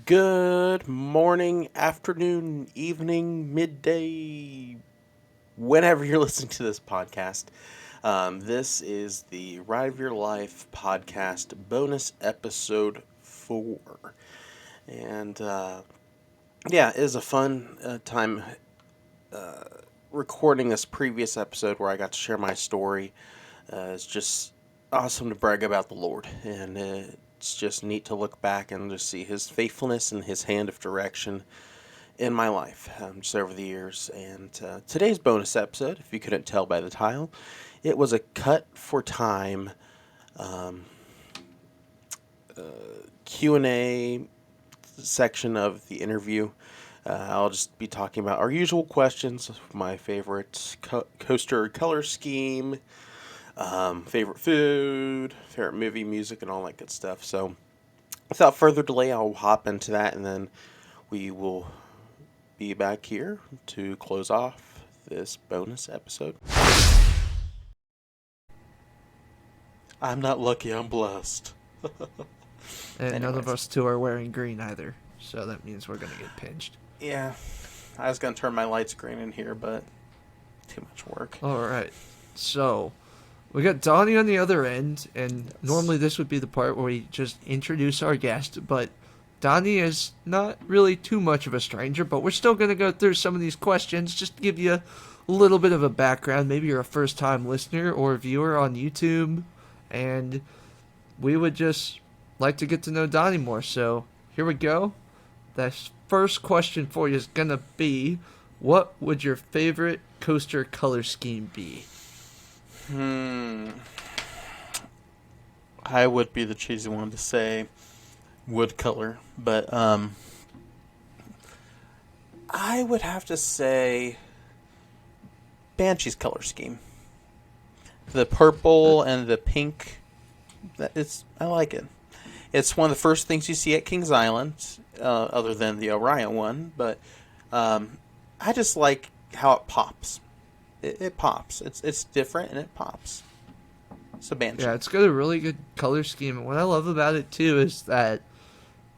Good morning, afternoon, evening, midday, whenever you're listening to this podcast. This is the Ride of Your Life podcast bonus episode 4. And it is a fun time recording this previous episode where I got to share my story. It's just awesome to brag about the Lord. And it's just neat to look back and just see His faithfulness and His hand of direction in my life just over the years. And today's bonus episode, if you couldn't tell by the title, it was a cut for time um, Q&A section of the interview. I'll just be talking about our usual questions, my favorite coaster color scheme, favorite food, favorite movie, music, and all that good stuff. So without further delay, I'll hop into that, and then we will be back here to close off this bonus episode. I'm not lucky, I'm blessed. And none of us two are wearing green either, so that means we're going to get pinched. Yeah, I was going to turn my lights green in here, but too much work. Alright, so we got Donnie on the other end, and normally this would be the part where we just introduce our guest, but Donnie is not really too much of a stranger, but we're still going to go through some of these questions just to give you a little bit of a background. Maybe you're a first-time listener or viewer on YouTube, and we would just like to get to know Donnie more. So here we go. The first question for you is going to be, what would your favorite coaster color scheme be? I would be the cheesy one to say wood color, but I would have to say Banshee's color scheme. The purple and the pink, I like it. It's one of the first things you see at Kings Island, other than the Orion one, but I just like how it pops. It pops. It's different and it pops. It's a Banshee. Yeah, it's got a really good color scheme. And what I love about it, too, is that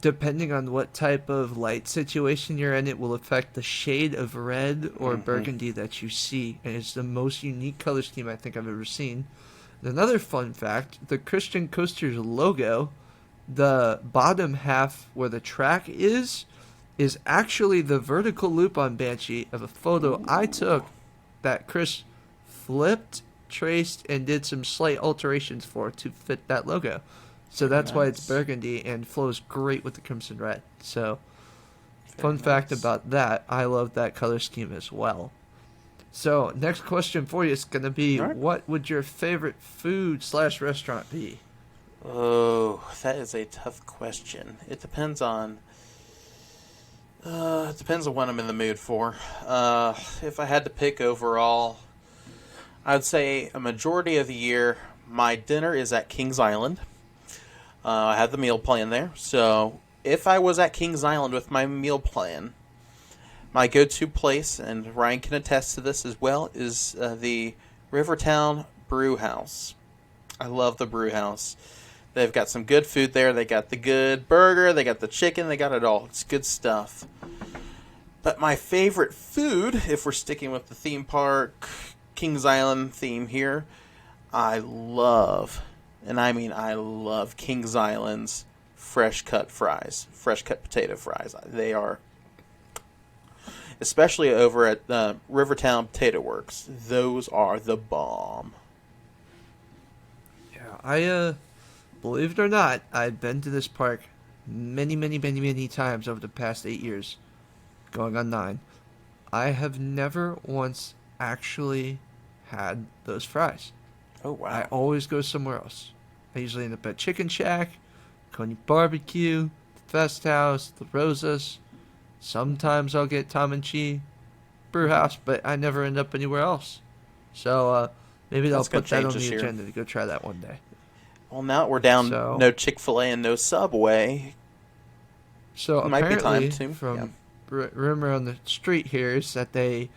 depending on what type of light situation you're in, it will affect the shade of red or burgundy that you see. And it's the most unique color scheme I think I've ever seen. And another fun fact, the Christian Coaster's logo, the bottom half where the track is actually the vertical loop on Banshee of a photo I took that Chris flipped, traced, and did some slight alterations for to fit that logo. So that's why it's burgundy and flows great with the crimson red. So, fun fact about that, I love that color scheme as well. So, next question for you is going to be, what would your favorite food/restaurant be? Oh, that is a tough question. It depends on what I'm in the mood for. If I had to pick overall, I'd say a majority of the year, my dinner is at Kings Island. I have the meal plan there. So if I was at Kings Island with my meal plan, my go-to place, and Ryan can attest to this as well, is the Rivertown Brew House. I love the Brew House. They've got some good food there. They got the good burger. They got the chicken. They got it all. It's good stuff. But my favorite food, if we're sticking with the theme park, Kings Island theme here, I love, and I mean I love Kings Island's fresh cut fries. Fresh cut potato fries. They are, especially over at Rivertown Potato Works, those are the bomb. Yeah, I believe it or not, I've been to this park many times over the past 8 years, going on 9. I have never once actually had those fries. Oh, wow. I always go somewhere else. I usually end up at Chicken Shack, Coney Barbecue, the Fest House, the Rosas. Sometimes I'll get Tom and Chi Brew House, but I never end up anywhere else. So maybe I'll put that on the agenda to go try that one day. Well, now we're down no Chick-fil-A and no Subway. So it might apparently, be time to, from rumor on the street here is that they're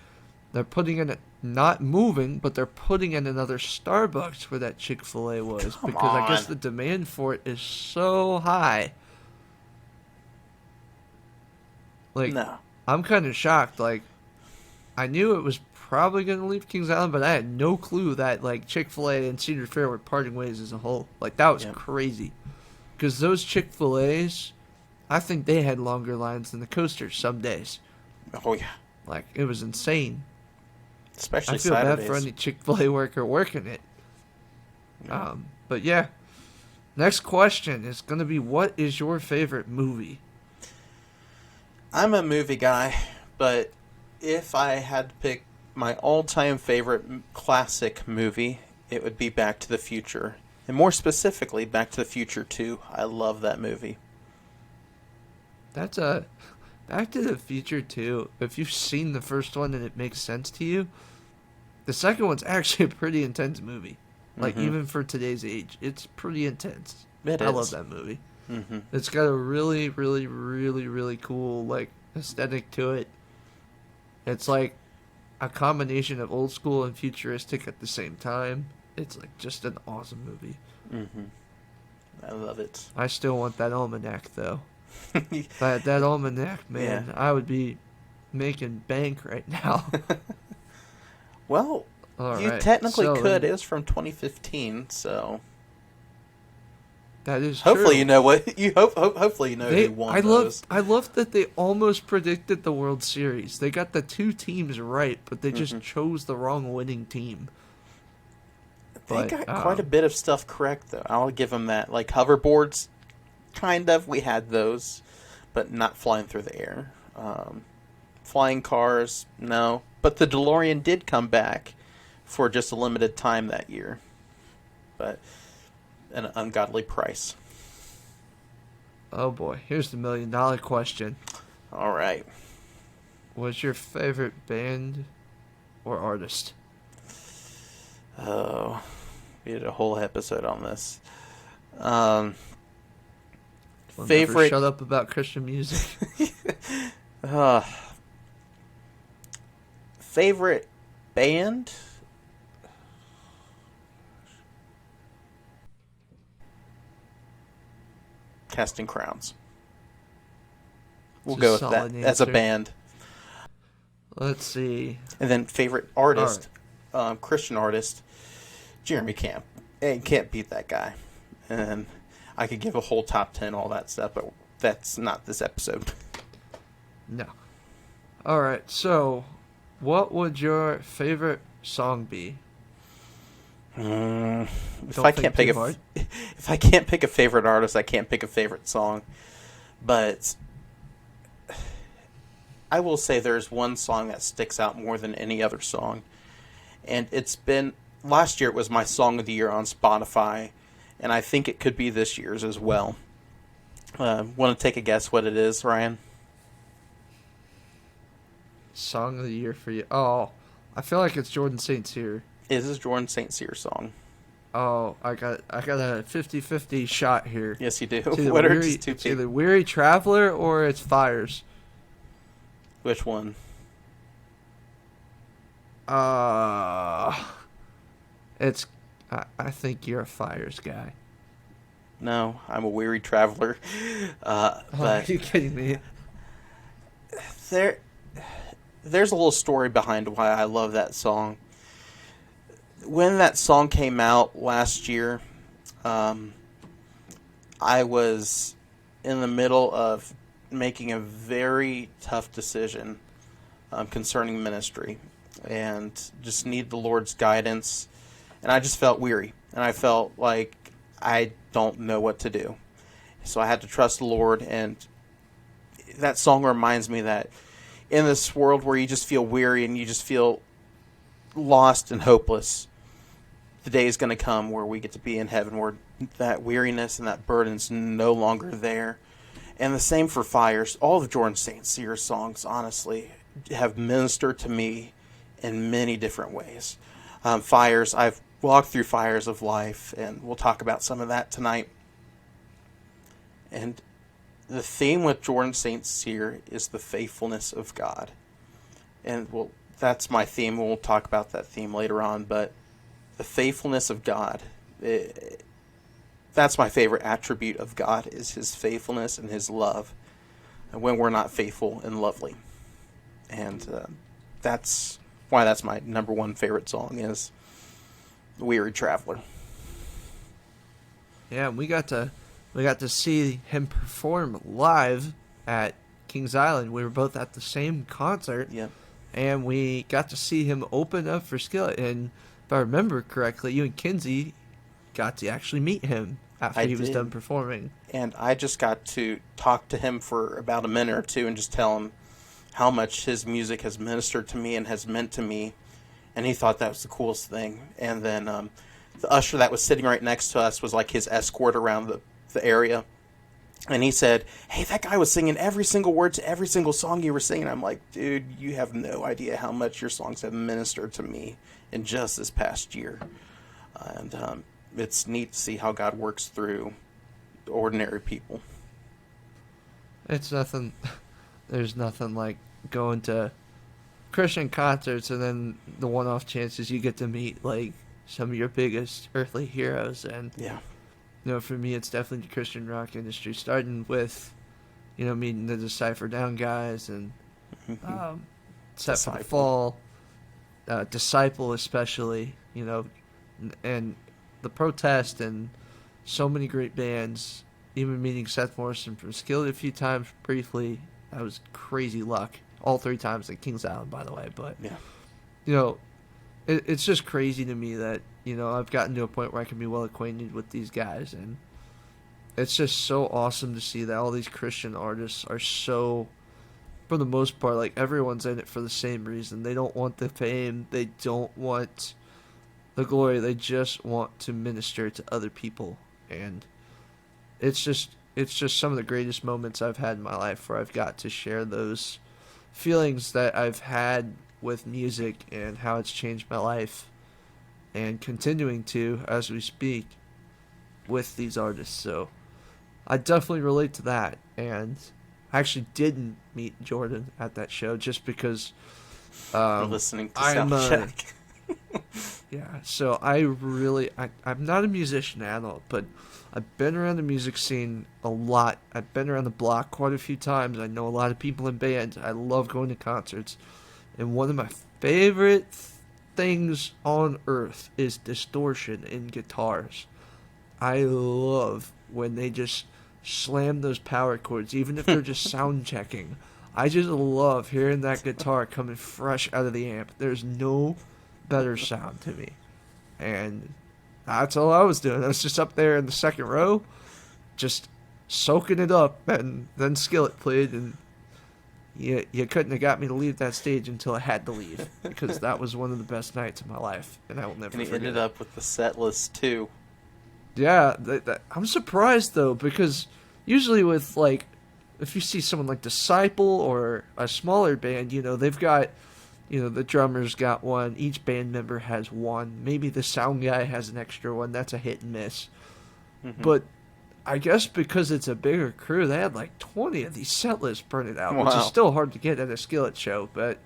putting in not moving, but they're putting in another Starbucks where that Chick-fil-A was. Come because on. I guess the demand for it is so high. Like, No. I'm kind of shocked. Like, I knew it was probably going to leave Kings Island, but I had no clue that, like, Chick-fil-A and Cedar Fair were parting ways as a whole. Like, that was Yeah. crazy. Because those Chick-fil-A's, I think they had longer lines than the coasters some days. Oh yeah. Like, it was insane. Especially I feel bad for Saturdays. any Chick-fil-A worker working it. Yeah. But yeah. Next question is going to be, what is your favorite movie? I'm a movie guy, but if I had to pick my all-time favorite classic movie, it would be Back to the Future. And more specifically, Back to the Future 2. I love that movie. That's a Back to the Future 2. If you've seen the first one and it makes sense to you, the second one's actually a pretty intense movie. Like, even for today's age, it's pretty intense. It I is. love that movie. Mm-hmm. It's got a really, really, really, really cool, like, aesthetic to it. It's like a combination of old school and futuristic at the same time. It's like just an awesome movie. Mm-hmm. I love it. I still want that almanac, though. That almanac, man, Yeah. I would be making bank right now. Well, All you right, technically so could. It was from 2015, so that is hopefully true. you know what you hopefully you know who won those. I love that they almost predicted the World Series. They got the two teams right, but they just chose the wrong winning team. They But, got quite a bit of stuff correct, though. I'll give them that. Like hoverboards, kind of. We had those, but not flying through the air. Flying cars, no. But the DeLorean did come back for just a limited time that year, but at an ungodly price. Oh boy, here's the $1,000,000 question. All right. What's your favorite band or artist? Oh, we did a whole episode on this. We'll Favorite. never shut up about Christian music. Favorite band? Casting Crowns. We'll It's a go with that solid as a answer. band. Let's see. And then favorite artist, Christian artist, Jeremy Camp. Hey, can't beat that guy. And I could give a whole top 10, all that stuff, but that's not this episode. No. All right. So, what would your favorite song be? If Don't I think can't pick too hard. if I can't pick a favorite artist, I can't pick a favorite song. But I will say there's one song that sticks out more than any other song. And it's been last year it was my song of the year on Spotify, and I think it could be this year's as well. Want to take a guess what it is, Ryan? Song of the year for you? Oh, I feel like it's Jordan St. Cyr. It is Jordan St. Cyr song. Oh, I got a 50-50 shot here. Yes, you do. It's either, What are Weary, these two it's either people? Weary Traveler or it's Fires. Which one? It's. I think you're a Fires guy. No, I'm a weary traveler. Are But you kidding me? there's a little story behind why I love that song. When that song came out last year, I was in the middle of making a very tough decision concerning ministry and just need the Lord's guidance. And I just felt weary. And I felt like I don't know what to do. So I had to trust the Lord. And that song reminds me that in this world where you just feel weary and you just feel lost and hopeless, the day is going to come where we get to be in heaven, where that weariness and that burden's no longer there. And the same for Fires. All of Jordan St. Cyr's songs, honestly, have ministered to me in many different ways. Fires, I've walked through fires of life, and we'll talk about some of that tonight. And the theme with Jordan St. Cyr is the faithfulness of God. And that's my theme. We'll talk about that theme later on, but the faithfulness of God, that's my favorite attribute of God, is his faithfulness and his love. when we're not faithful and lovely. And that's why that's my number one favorite song is Weary Traveler. Yeah, we got to see him perform live at Kings Island. We were both at the same concert. Yeah. And we got to see him open up for Skillet. And if I remember correctly, you and Kinsey got to actually meet him after he was done performing. And I just got to talk to him for about a minute or two and just tell him how much his music has ministered to me and has meant to me. And he thought that was the coolest thing. And then the usher that was sitting right next to us was like his escort around the area. And he said, "Hey, that guy was singing every single word to every single song you were singing." I'm like, "Dude, you have no idea how much your songs have ministered to me in just this past year." And it's neat to see how God works through ordinary people. It's nothing. There's nothing like going to Christian concerts and then the one-off chances you get to meet like some of your biggest earthly heroes. And Yeah. For me, it's definitely the Christian rock industry, starting with, meeting the Decipher Down guys and Set for the Fall, Disciple especially, and the Protest and so many great bands. Even meeting Seth Morrison from Skillet a few times briefly, that was crazy luck. All 3 times at Kings Island, by the way. But yeah, it's just crazy to me that I've gotten to a point where I can be well acquainted with these guys, and it's just so awesome to see that all these Christian artists are so, for the most part, like everyone's in it for the same reason. They don't want the fame, they don't want the glory, they just want to minister to other people. And it's just some of the greatest moments I've had in my life where I've got to share those feelings that I've had with music and how it's changed my life, and continuing to as we speak with these artists. So I definitely relate to that. And I actually didn't meet Jordan at that show just because listening to Soundcheck. Yeah, so I'm not a musician at all, but I've been around the music scene a lot. I've been around the block quite a few times. I know a lot of people in bands. I love going to concerts. And one of my favorite things on earth is distortion in guitars. I love when they just slam those power chords, even if they're just sound checking. I just love hearing that guitar coming fresh out of the amp. There's no better sound to me. And that's all I was doing. I was just up there in the second row, just soaking it up, and then Skillet played, and you couldn't have got me to leave that stage until I had to leave, because that was one of the best nights of my life, and I will never And he forget ended it. up with the set list too. Yeah, I'm surprised though, because usually with like, if you see someone like Disciple or a smaller band, they've got, the drummer's got one, each band member has one, maybe the sound guy has an extra one. That's a hit and miss. Mm-hmm. But I guess because it's a bigger crew, they had like 20 of these set lists printed out, which is still hard to get at a Skillet show. But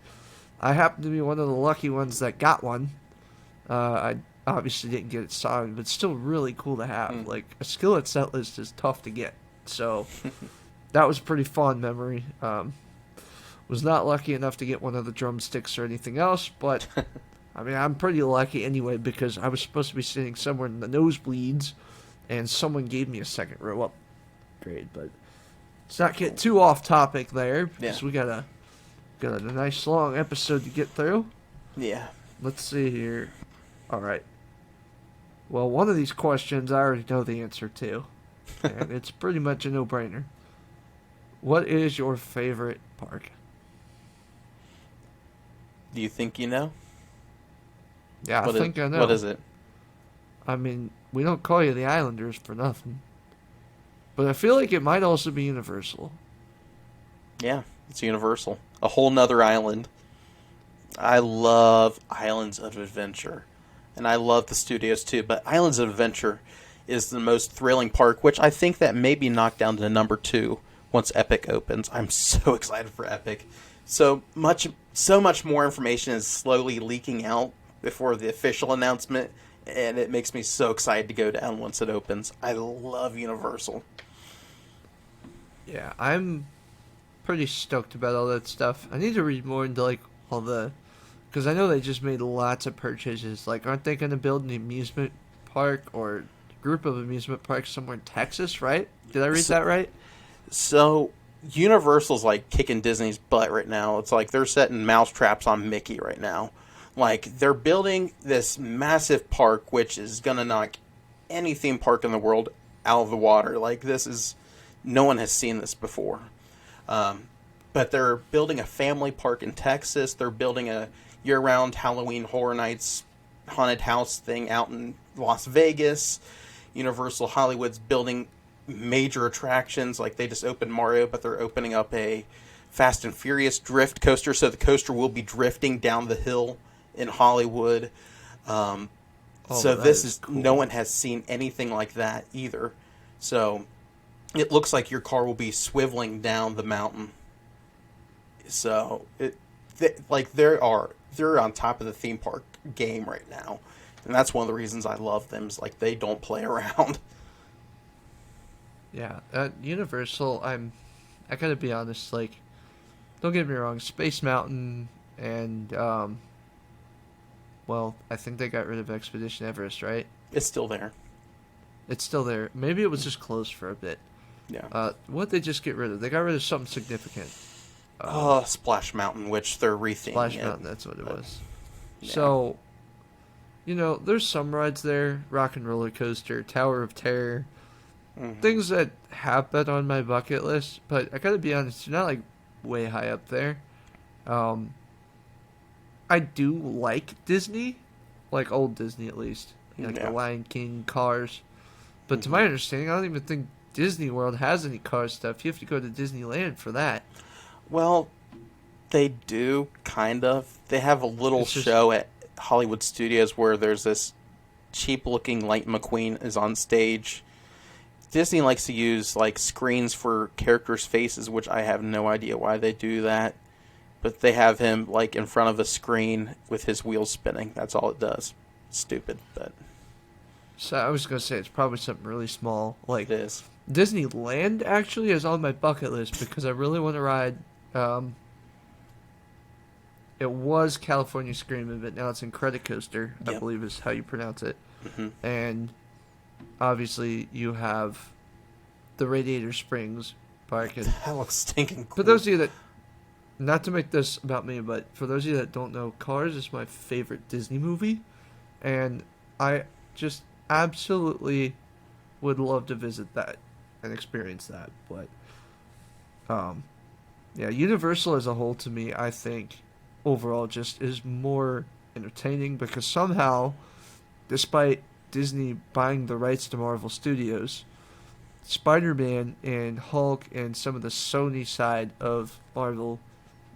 I happen to be one of the lucky ones that got one. I obviously didn't get it signed, but it's still really cool to have. Like, a Skillet set list is tough to get. So that was a pretty fond memory. Was not lucky enough to get one of the drumsticks or anything else, but I mean, I'm pretty lucky anyway, because I was supposed to be sitting somewhere in the nosebleeds, and someone gave me a second row upgrade. But let's not get too off topic there, because we got a nice long episode to get through. Yeah. Let's see here. All right. Well, one of these questions I already know the answer to, and it's pretty much a no-brainer. What is your favorite park? Do you think you know? Yeah, I think I know. What is it? I mean, we don't call you the Islanders for nothing. But I feel like it might also be Universal. Yeah, it's Universal. A whole nother island. I love Islands of Adventure. And I love the studios too, but Islands of Adventure is the most thrilling park, which I think that may be knocked down to number 2 once Epic opens. I'm so excited for Epic. So much more information is slowly leaking out before the official announcement, and it makes me so excited to go down once it opens. I love Universal. Yeah, I'm pretty stoked about all that stuff. I need to read more into like all the, because I know they just made lots of purchases. Like, aren't they going to build an amusement park or group of amusement parks somewhere in Texas? Right? Did I read that right? So Universal's like kicking Disney's butt right now. It's like they're setting mousetraps on Mickey right now. Like, they're building this massive park, which is gonna knock any theme park in the world out of the water. Like, this is, no one has seen this before. But they're building a family park in Texas. They're building a year-round Halloween Horror Nights haunted house thing out in Las Vegas. Universal Hollywood's building major attractions. Like, they just opened Mario, but they're opening up a Fast and Furious drift coaster, so the coaster will be drifting down the hill in Hollywood. So this is cool. No one has seen anything like that either. So it looks like your car will be swiveling down the mountain. So they're on top of the theme park game right now, and that's one of the reasons I love them. Is like they don't play around. Yeah, at Universal, I gotta be honest. Like, don't get me wrong, Space Mountain and well, I think they got rid of Expedition Everest, right? It's still there. It's still there. Maybe it was just closed for a bit. Yeah. What did they just get rid of? They got rid of something significant. Splash Mountain, which they're retheming. Splash Mountain, that's what it was. Yeah. So, there's some rides there. Rock and Roller Coaster, Tower of Terror. Mm-hmm. Things that have been on my bucket list, but I gotta be honest, they're not like way high up there. I do like Disney, like old Disney at least, like The Lion King, Cars. But to my understanding, I don't even think Disney World has any Cars stuff. You have to go to Disneyland for that. Well, they do, kind of. They have a little show at Hollywood Studios where there's this cheap-looking Lightning McQueen is on stage. Disney likes to use like screens for characters' faces, which I have no idea why they do that. But they have him like in front of a screen with his wheels spinning. That's all it does. Stupid, but. So I was gonna say it's probably something really small. Like, it is. Disneyland actually is on my bucket list because I really want to ride. It was California Screaming, but now it's Incredicoaster, I believe is how you pronounce it. Mm-hmm. And obviously you have the Radiator Springs Park. And that looks stinking cool. For those of you that, not to make this about me, but for those of you that don't know, Cars is my favorite Disney movie. And I just absolutely would love to visit that and experience that. But, yeah, Universal as a whole to me, I think, overall just is more entertaining because somehow, despite Disney buying the rights to Marvel Studios, Spider-Man and Hulk and some of the Sony side of Marvel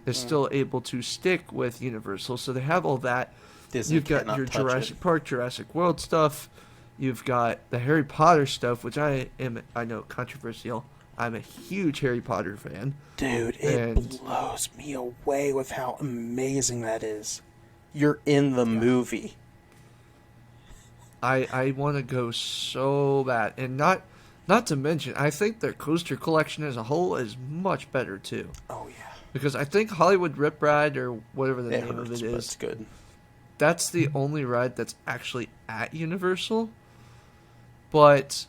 is still able to stick with Universal. So they have all that. Disney You've got your Jurassic Park, Jurassic World stuff. You've got the Harry Potter stuff, which I know, controversial. I'm a huge Harry Potter fan. Dude, it blows me away with how amazing that is. You're in the movie. I want to go so bad. And not to mention, I think their coaster collection as a whole is much better, too. Oh, yeah. Because I think Hollywood Rip Ride, or whatever the name of it is, it's good. That's the only ride that's actually at Universal. But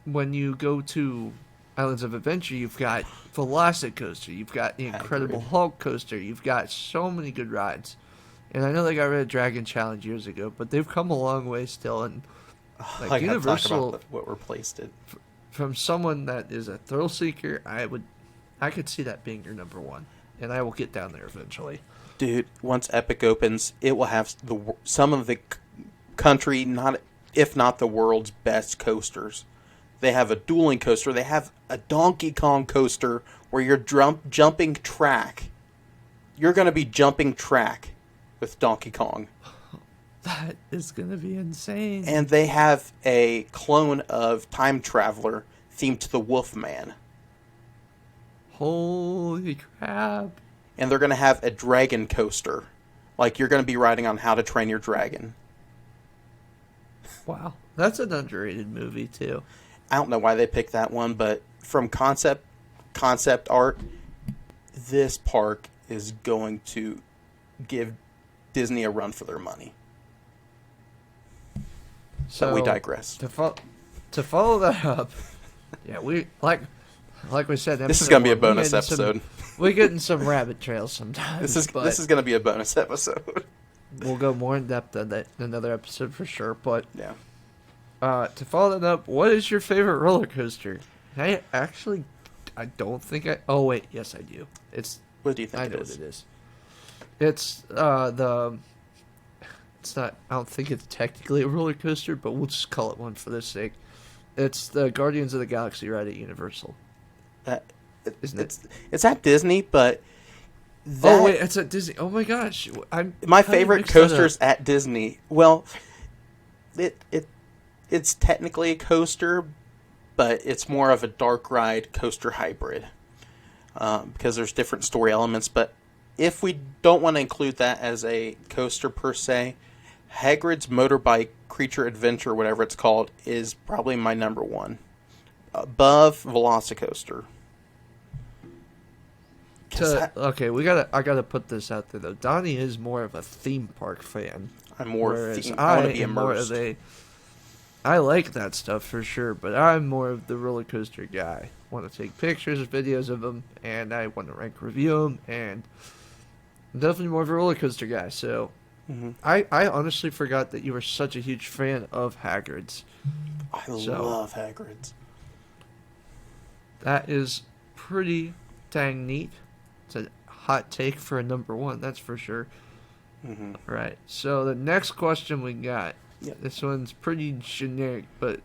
when you go to Islands of Adventure, you've got Velocicoaster, you've got the Incredible Hulk coaster, you've got so many good rides. And I know they got rid of Dragon Challenge years ago, but they've come a long way still. And like Universal, talk about what replaced it. From someone that is a thrill seeker, I could see that being your number one, and I will get down there eventually. Dude, once Epic opens, it will have some of the country, if not the world's best coasters. They have a dueling coaster. They have a Donkey Kong coaster where you're jumping track. You're going to be jumping track with Donkey Kong. That is going to be insane. And they have a clone of Time Traveler themed to the Wolfman. Holy crap. And they're going to have a dragon coaster. Like, you're going to be riding on How to Train Your Dragon. Wow. That's an underrated movie, too. I don't know why they picked that one, but from concept concept art, this park is going to give Disney a run for their money. So we digress. To follow that up, yeah, we like we said. This is going to be a bonus episode. We're getting some rabbit trails sometimes. This is going to be a bonus episode. We'll go more in depth on that in another episode for sure. But yeah. To follow that up, what is your favorite roller coaster? I don't think I. Oh wait, yes I do. What do you think I it know is? what it is. It's the. It's not. I don't think it's technically a roller coaster, but we'll just call it one for this sake. It's the Guardians of the Galaxy ride at Universal. Isn't it? It's at Disney, but. Oh wait, it's at Disney. Oh my gosh, my favorite coaster's at Disney. Well, it's technically a coaster, but it's more of a dark ride coaster hybrid because there's different story elements. But if we don't want to include that as a coaster per se, Hagrid's Motorbike Creature Adventure, whatever it's called, is probably my number one, above Velocicoaster. Okay, I gotta put this out there though. Donnie is more of a theme park fan. I'm more theme. I want to be immersed. I like that stuff for sure, but I'm more of the roller coaster guy. Want to take pictures, videos of them, and I want to rank review them, and I'm definitely more of a roller coaster guy. So, I honestly forgot that you were such a huge fan of Hagrid's. I love Hagrid's. That is pretty dang neat. It's a hot take for a number one, that's for sure. Right. So the next question we got. Yep. This one's pretty generic, but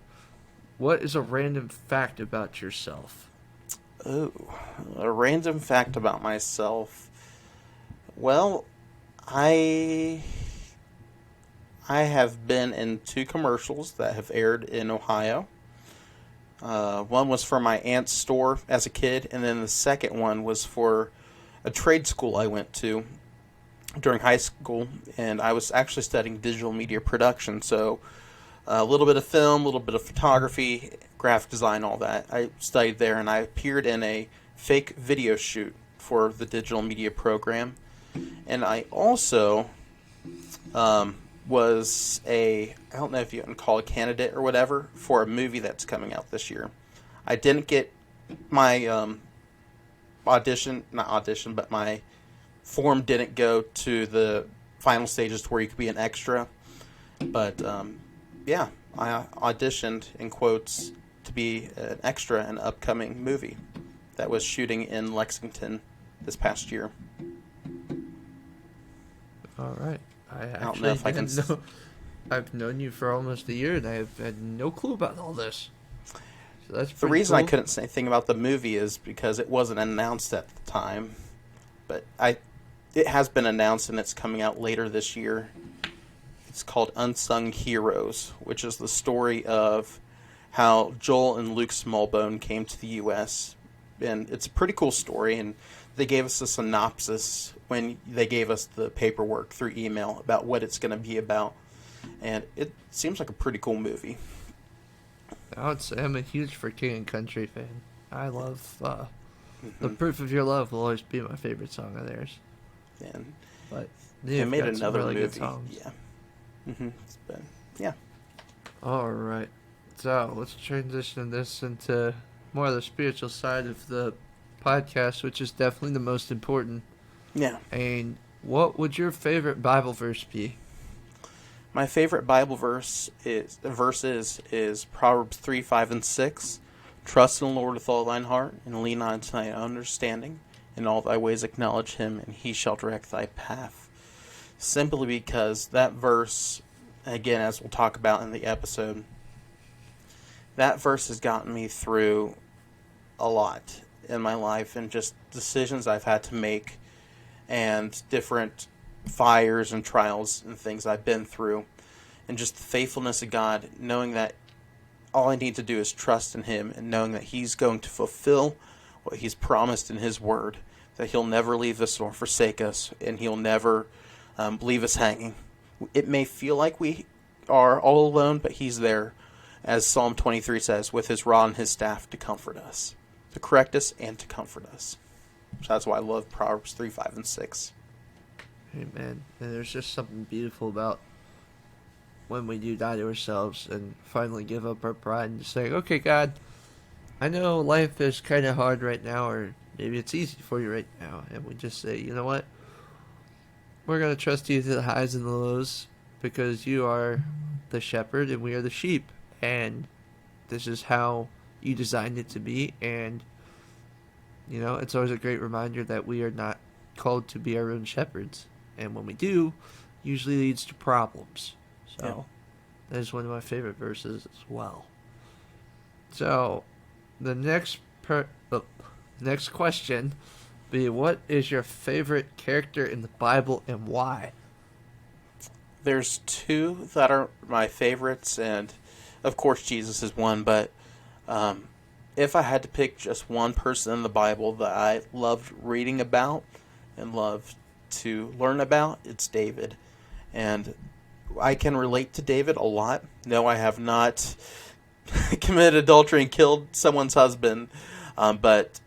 what is a random fact about yourself? Oh, a random fact about myself. Well, I have been in 2 commercials that have aired in Ohio. One was for my aunt's store as a kid, and then the second one was for a trade school I went to during high school, and I was actually studying digital media production, so a little bit of film, a little bit of photography, graphic design, all that. I studied there, and I appeared in a fake video shoot for the digital media program, and I also was I don't know if you can call a candidate or whatever, for a movie that's coming out this year. I didn't get my my form didn't go to the final stages to where you could be an extra. But, yeah, I auditioned, in quotes, to be an extra in an upcoming movie that was shooting in Lexington this past year. All right. I don't know if I can... I've known you for almost a year, and I have had no clue about all this. So that's the reason cool. I couldn't say anything about the movie is because it wasn't announced at the time. But it has been announced, and it's coming out later this year. It's called Unsung Heroes, which is the story of how Joel and Luke Smallbone came to the U.S. And it's a pretty cool story, and they gave us a synopsis when they gave us the paperwork through email about what it's going to be about. And it seems like a pretty cool movie. I would say I'm a huge For King and Country fan. I love The Proof of Your Love will always be my favorite song of theirs. And but they made another really movie. Yeah. But, yeah. All right. So let's transition this into more of the spiritual side of the podcast, which is definitely the most important. Yeah. And what would your favorite Bible verse be? My favorite Bible verse is Proverbs 3, 5, and 6. Trust in the Lord with all thine heart, and lean not unto thine understanding. In all thy ways acknowledge him, and he shall direct thy path. Simply because that verse, again, as we'll talk about in the episode, that verse has gotten me through a lot in my life, and just decisions I've had to make, and different fires and trials and things I've been through, and just the faithfulness of God, knowing that all I need to do is trust in him, and knowing that he's going to fulfill what he's promised in his word, that he'll never leave us or forsake us, and he'll never leave us hanging. It may feel like we are all alone, but he's there, as Psalm 23 says, with his rod and his staff to comfort us to correct us, and to comfort us. So that's why I love Proverbs 3, 5, and 6. Amen. And there's just something beautiful about when we do die to ourselves and finally give up our pride and say, okay, God, I know life is kind of hard right now, or maybe it's easy for you right now. And we just say, you know what? We're going to trust you through the highs and the lows because you are the shepherd and we are the sheep. And this is how you designed it to be. And, you know, it's always a great reminder that we are not called to be our own shepherds. And when we do, usually leads to problems. So that is one of my favorite verses as well. So the next next question be, what is your favorite character in the Bible and why? There's two that are my favorites, and of course Jesus is one, but if I had to pick just one person in the Bible that I loved reading about and loved to learn about, it's David. And I can relate to David a lot. No, I have not committed adultery and killed someone's husband, but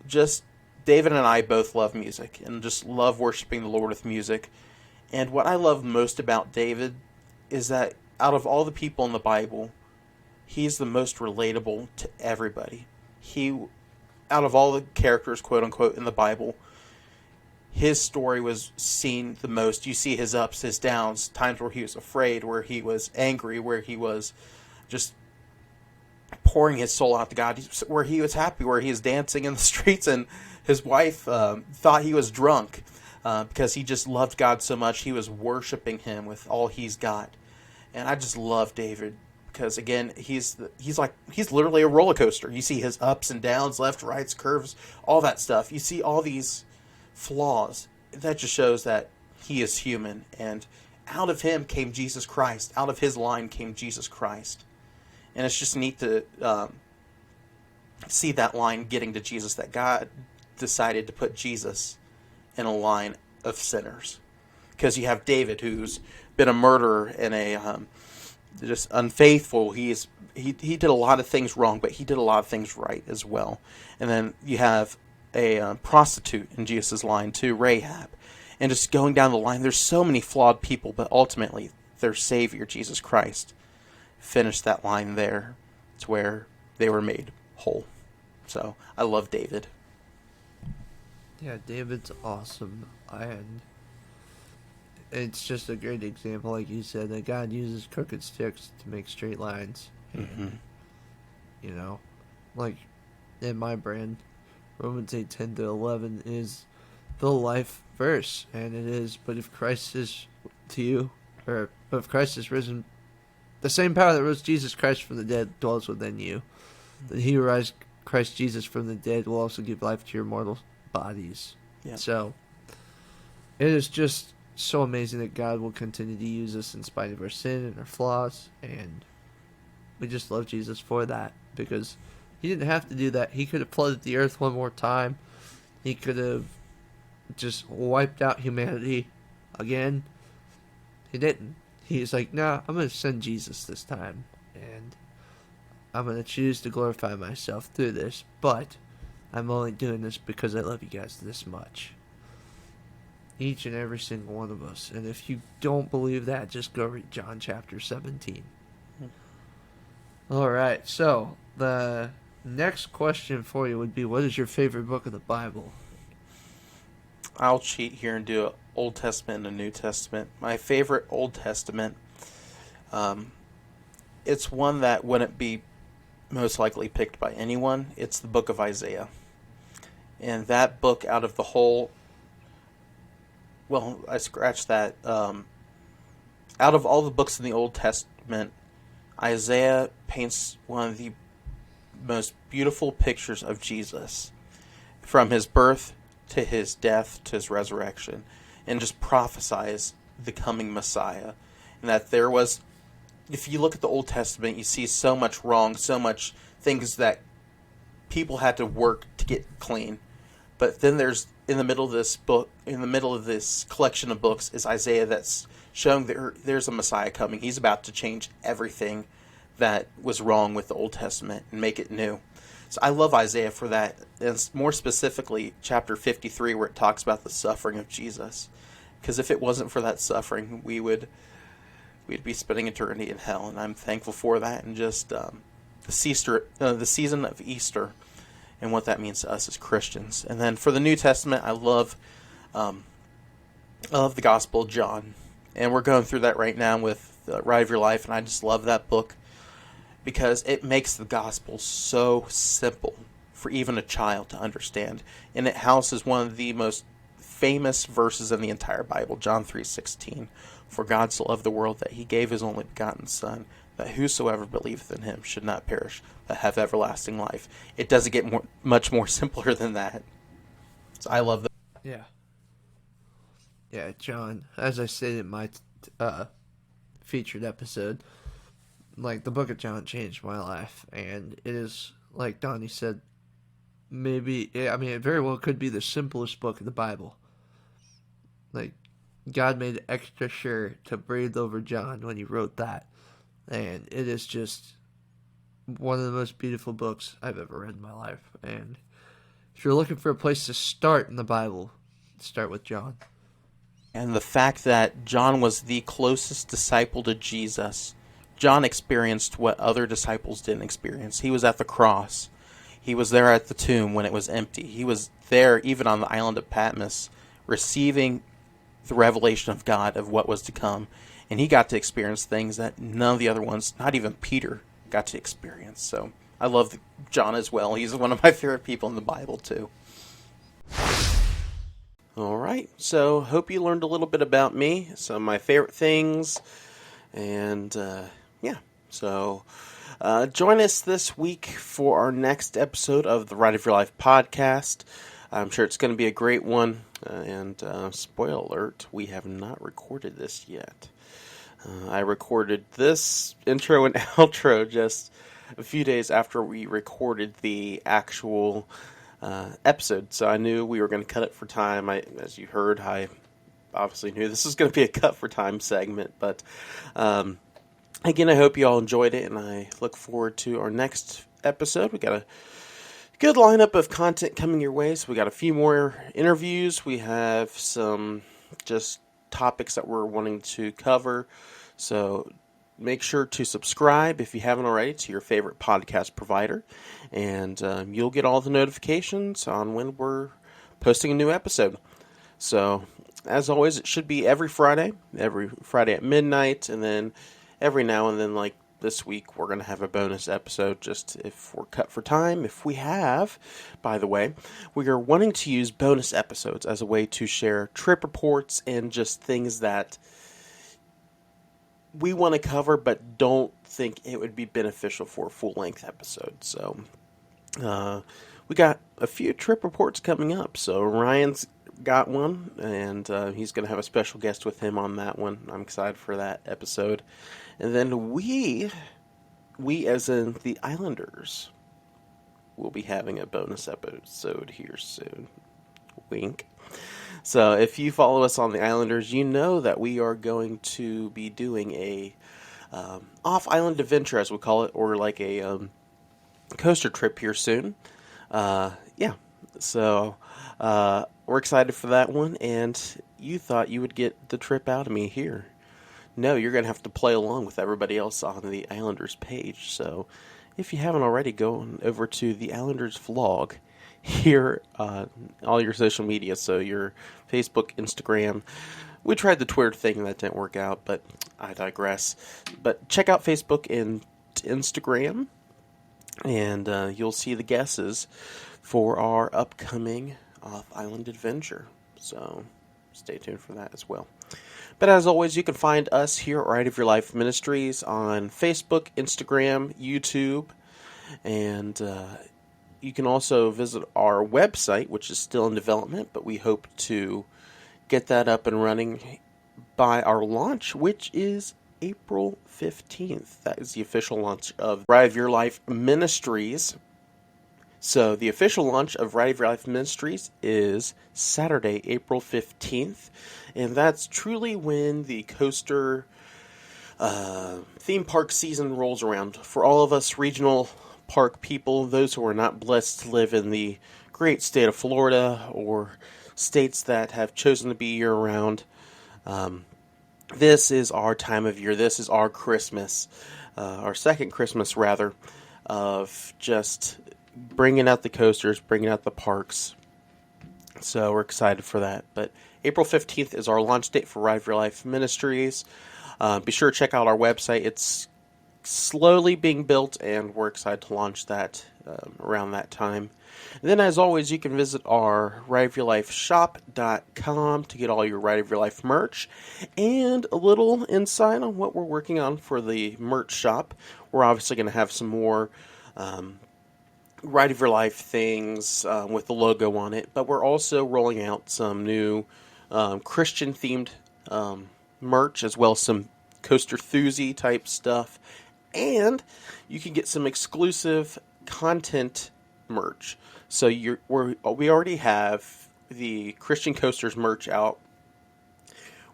just David and I both love music and just love worshiping the Lord with music. And what I love most about David is that out of all the people in the Bible, he's the most relatable to everybody. Out of all the characters, quote unquote, in the Bible, his story was seen the most. You see his ups, his downs, times where he was afraid, where he was angry, where he was just pouring his soul out to God, where he was happy, where he was dancing in the streets, and his wife thought he was drunk because he just loved God so much. He was worshiping him with all he's got. And I just love David because, again, he's literally a roller coaster. You see his ups and downs, left, rights, curves, all that stuff. You see all these flaws. That just shows that he is human, and out of him came Jesus Christ. Out of his line came Jesus Christ. And it's just neat to see that line getting to Jesus, that God decided to put Jesus in a line of sinners. Because you have David, who's been a murderer and a just unfaithful. He did a lot of things wrong, but he did a lot of things right as well. And then you have a prostitute in Jesus' line too, Rahab. And just going down the line, there's so many flawed people, but ultimately their Savior, Jesus Christ, finished that line there. It's where they were made whole. So I love David. Yeah, David's awesome. And it's just a great example, like you said, that God uses crooked sticks to make straight lines. And, you know, like in my brand, Romans 8:10-11 is the life verse, and it is, but if Christ is to you, but if Christ is risen, the same power that rose Jesus Christ from the dead dwells within you. That he who raised Christ Jesus from the dead will also give life to your mortal bodies. Yeah. So it is just so amazing that God will continue to use us in spite of our sin and our flaws, and we just love Jesus for that, because he didn't have to do that. He could have flooded the earth one more time. He could have just wiped out humanity again. He didn't. He's like, nah, I'm going to send Jesus this time. And I'm going to choose to glorify myself through this. But I'm only doing this because I love you guys this much. Each and every single one of us. And if you don't believe that, just go read John chapter 17. Alright, so the next question for you would be, what is your favorite book of the Bible? I'll cheat here and do an Old Testament and a New Testament. My favorite Old Testament, it's one that wouldn't be most likely picked by anyone. It's the book of Isaiah. And that book, out of the whole, well, I scratched that. Out of all the books in the Old Testament, Isaiah paints one of the most beautiful pictures of Jesus, from his birth to his death to his resurrection, and just prophesies the coming Messiah. And that there was, if you look at the Old Testament, you see so much wrong, so much things that people had to work to get clean. But then there's, in the middle of this book, in the middle of this collection of books, is Isaiah that's showing there's a Messiah coming. He's about to change everything that was wrong with the Old Testament and make it new. So I love Isaiah for that, and more specifically, chapter 53, where it talks about the suffering of Jesus. Because if it wasn't for that suffering, we'd be spending eternity in hell, and I'm thankful for that, and just the season of Easter, and what that means to us as Christians. And then for the New Testament, I love the Gospel of John, and we're going through that right now with Ride of Your Life, and I just love that book because it makes the gospel so simple for even a child to understand, and it houses one of the most famous verses in the entire Bible, John 3:16. For God so loved the world that he gave his only begotten Son, that whosoever believeth in him should not perish, but have everlasting life. It doesn't get much more simpler than that. So I love that. Yeah. Yeah, John, as I said in my featured episode, like, the book of John changed my life, and it is, like Donnie said, it very well could be the simplest book of the Bible. Like, God made extra sure to breathe over John when he wrote that, and it is just one of the most beautiful books I've ever read in my life. And if you're looking for a place to start in the Bible, start with John. And the fact that John was the closest disciple to Jesus. John experienced what other disciples didn't experience. He was at the cross. He was there at the tomb when it was empty. He was there even on the island of Patmos, receiving the revelation of God of what was to come. And he got to experience things that none of the other ones, not even Peter, got to experience. So I love John as well. He's one of my favorite people in the Bible too. All right, so hope you learned a little bit about me, some of my favorite things, and so join us this week for our next episode of the Ride of Your Life podcast. I'm sure it's going to be a great one, and spoiler alert, we have not recorded this yet. I recorded this intro and outro just a few days after we recorded the actual episode, so I knew we were going to cut it for time. As you heard, I obviously knew this was going to be a cut for time segment, but again, I hope you all enjoyed it, and I look forward to our next episode. We got a good lineup of content coming your way, so we got a few more interviews. We have some just topics that we're wanting to cover, so make sure to subscribe if you haven't already to your favorite podcast provider, and you'll get all the notifications on when we're posting a new episode. So, as always, it should be every Friday at midnight, and then every now and then, like this week, we're going to have a bonus episode just if we're cut for time. If we have, by the way, we are wanting to use bonus episodes as a way to share trip reports and just things that we want to cover but don't think it would be beneficial for a full-length episode. So we got a few trip reports coming up. So Ryan's got one, and he's going to have a special guest with him on that one. I'm excited for that episode. And then we as in the Islanders, will be having a bonus episode here soon. Wink. So if you follow us on the Islanders, you know that we are going to be doing a off-island adventure, as we call it, or like a coaster trip here soon. So we're excited for that one, and you thought you would get the trip out of me here. No, you're going to have to play along with everybody else on the Islanders page. So if you haven't already, go over to the Islanders vlog here on all your social media. So your Facebook, Instagram. We tried the Twitter thing and that didn't work out, but I digress. But check out Facebook and Instagram, and you'll see the guesses for our upcoming off-island adventure. So stay tuned for that as well. But as always, you can find us here at Ride of Your Life Ministries on Facebook, Instagram, YouTube, and you can also visit our website, which is still in development, but we hope to get that up and running by our launch, which is April 15th. That is the official launch of Ride of Your Life Ministries. So the official launch of Ride of Your Life Ministries is Saturday, April 15th, and that's truly when the coaster theme park season rolls around. For all of us regional park people, those who are not blessed to live in the great state of Florida or states that have chosen to be year-round, this is our time of year. This is our Christmas, our second Christmas, rather, of just bringing out the coasters, bringing out the parks. So we're excited for that. But April 15th is our launch date for Ride of Your Life Ministries. Be sure to check out our website. It's slowly being built, and we're excited to launch that around that time. And then, as always, you can visit our rideofyourlifeshop.com to get all your Ride of Your Life merch and a little insight on what we're working on for the merch shop. We're obviously going to have some more Ride of Your Life things with the logo on it, but we're also rolling out some new Christian-themed merch, as well as some Coaster Thuzy type stuff, and you can get some exclusive content merch. So we already have the Christian Coasters merch out.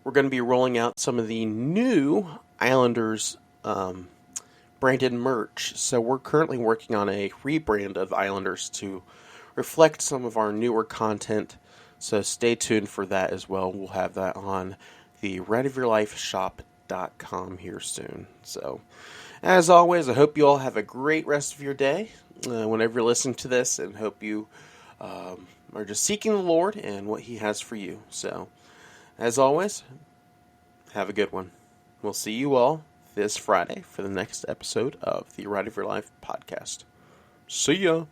We're going to be rolling out some of the new Islanders branded merch. So we're currently working on a rebrand of Islanders to reflect some of our newer content. So stay tuned for that as well. We'll have that on the rideofyourlifeshop.com here soon. So, as always, I hope you all have a great rest of your day whenever you're listening to this, and hope you are just seeking the Lord and what He has for you. So, as always, have a good one. We'll see you all this Friday for the next episode of the Ride of Your Life podcast. See ya!